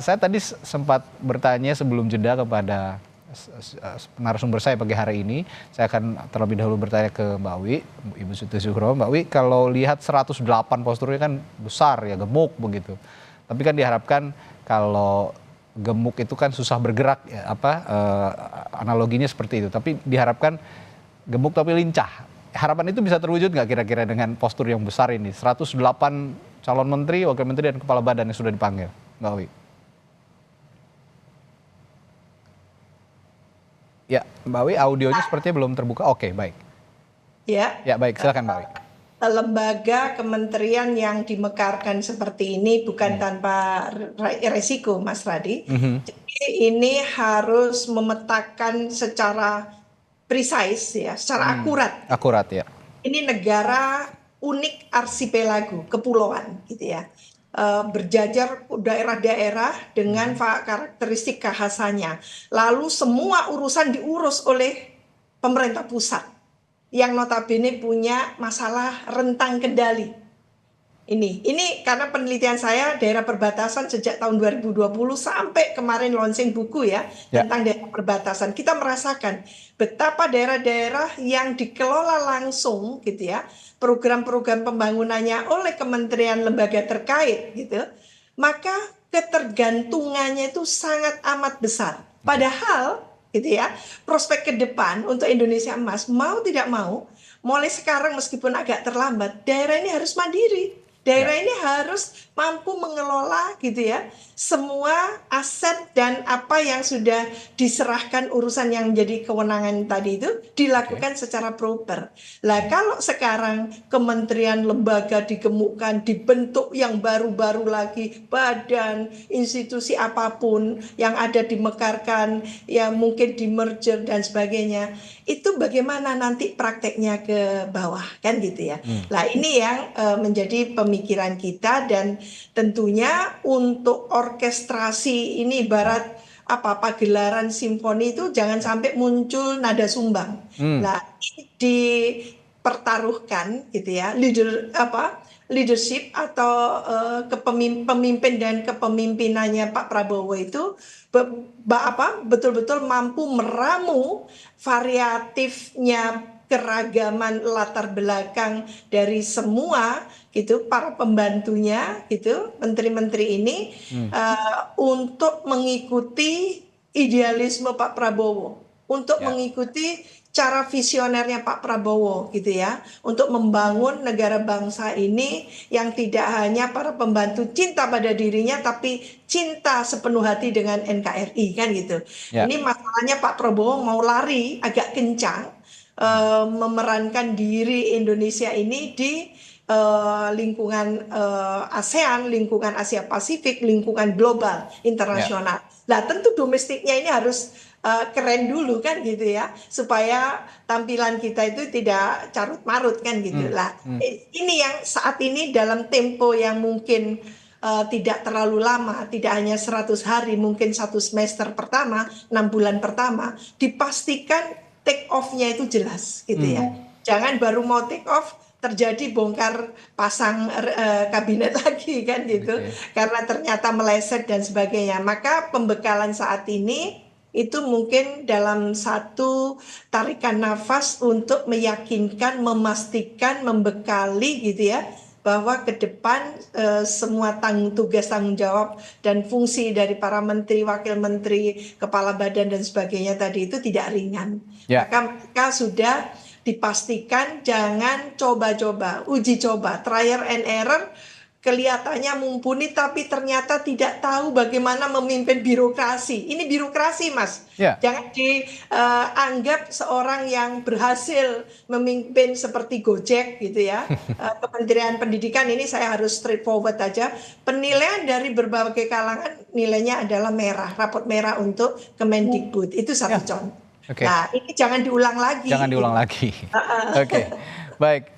Saya tadi sempat bertanya sebelum jeda kepada narasumber saya pagi hari ini. Saya akan terlebih dahulu bertanya ke Mbak Wi, Ibu Siti Zuhro. Mbak Wi, kalau lihat 108 posturnya kan besar ya, gemuk begitu. Tapi kan diharapkan kalau gemuk itu kan susah bergerak ya, analoginya seperti itu. Tapi diharapkan gemuk tapi lincah. Harapan itu bisa terwujud nggak kira-kira dengan postur yang besar ini? 108 calon menteri, wakil menteri, dan kepala badan yang sudah dipanggil, Mbak Wi. Ya, Mbak Wi, audionya sepertinya belum terbuka. Oke, baik. Ya. Ya, baik. Silakan, Mbak Wi. Lembaga kementerian yang dimekarkan seperti ini bukan tanpa resiko, Mas Radi. Jadi ini harus memetakan secara precise ya, secara akurat. Akurat ya. Ini negara unik arsipelago, kepulauan gitu ya. Berjajar daerah-daerah dengan karakteristik kekhasannya. Lalu semua urusan diurus oleh pemerintah pusat yang notabene punya masalah rentang kendali. Ini karena penelitian saya daerah perbatasan sejak tahun 2020 sampai kemarin launching buku ya tentang daerah perbatasan. Kita merasakan betapa daerah-daerah yang dikelola langsung gitu ya, program-program pembangunannya oleh kementerian lembaga terkait gitu, maka ketergantungannya itu sangat amat besar. Padahal gitu ya, prospek ke depan untuk Indonesia Emas mau tidak mau, mulai sekarang meskipun agak terlambat, daerah ini harus mandiri. Daerah ini harus mampu mengelola gitu ya semua aset dan apa yang sudah diserahkan urusan yang menjadi kewenangan tadi itu dilakukan secara proper. Lah kalau sekarang kementerian lembaga digemukkan, dibentuk yang baru-baru lagi, badan, institusi apapun yang ada dimekarkan, yang mungkin di merger dan sebagainya, itu bagaimana nanti prakteknya ke bawah kan gitu ya. Nah ini yang menjadi pemikiran kita, dan tentunya untuk orkestrasi ini ibarat pagelaran simfoni itu jangan sampai muncul nada sumbang. Nah ini dipertaruhkan gitu ya, leadership atau pemimpin dan kepemimpinannya Pak Prabowo itu betul-betul mampu meramu variatifnya keragaman latar belakang dari semua gitu para pembantunya gitu, menteri-menteri ini untuk mengikuti idealisme Pak Prabowo, untuk mengikuti cara visionernya Pak Prabowo gitu ya, untuk membangun negara bangsa ini yang tidak hanya para pembantu cinta pada dirinya tapi cinta sepenuh hati dengan NKRI kan gitu. Ini masalahnya Pak Prabowo mau lari agak kencang, memerankan diri Indonesia ini di lingkungan ASEAN, lingkungan Asia Pasifik, lingkungan global internasional. Nah tentu domestiknya ini harus keren dulu kan gitu ya, supaya tampilan kita itu tidak carut marut kan gitu lah. Ini yang saat ini dalam tempo yang mungkin tidak terlalu lama, tidak hanya 100 hari, mungkin 1 semester pertama, 6 bulan pertama, dipastikan take off-nya itu jelas gitu ya. Jangan baru mau take off terjadi bongkar pasang kabinet lagi kan gitu, karena ternyata meleset dan sebagainya. Maka pembekalan saat ini itu mungkin dalam satu tarikan nafas untuk meyakinkan, memastikan, membekali gitu ya, bahwa ke depan semua tugas tanggung jawab dan fungsi dari para menteri, wakil menteri, kepala badan dan sebagainya tadi itu tidak ringan. Maka mereka sudah dipastikan jangan coba-coba, uji coba, trial and error, kelihatannya mumpuni tapi ternyata tidak tahu bagaimana memimpin birokrasi. Ini birokrasi Mas, jangan dianggap seorang yang berhasil memimpin seperti Gojek gitu ya. Kementerian Pendidikan ini saya harus straightforward aja, penilaian dari berbagai kalangan nilainya adalah merah, rapot merah untuk Kemendikbud, itu satu contoh. Nah ini jangan diulang lagi. Jangan diulang lagi. Oke, baik.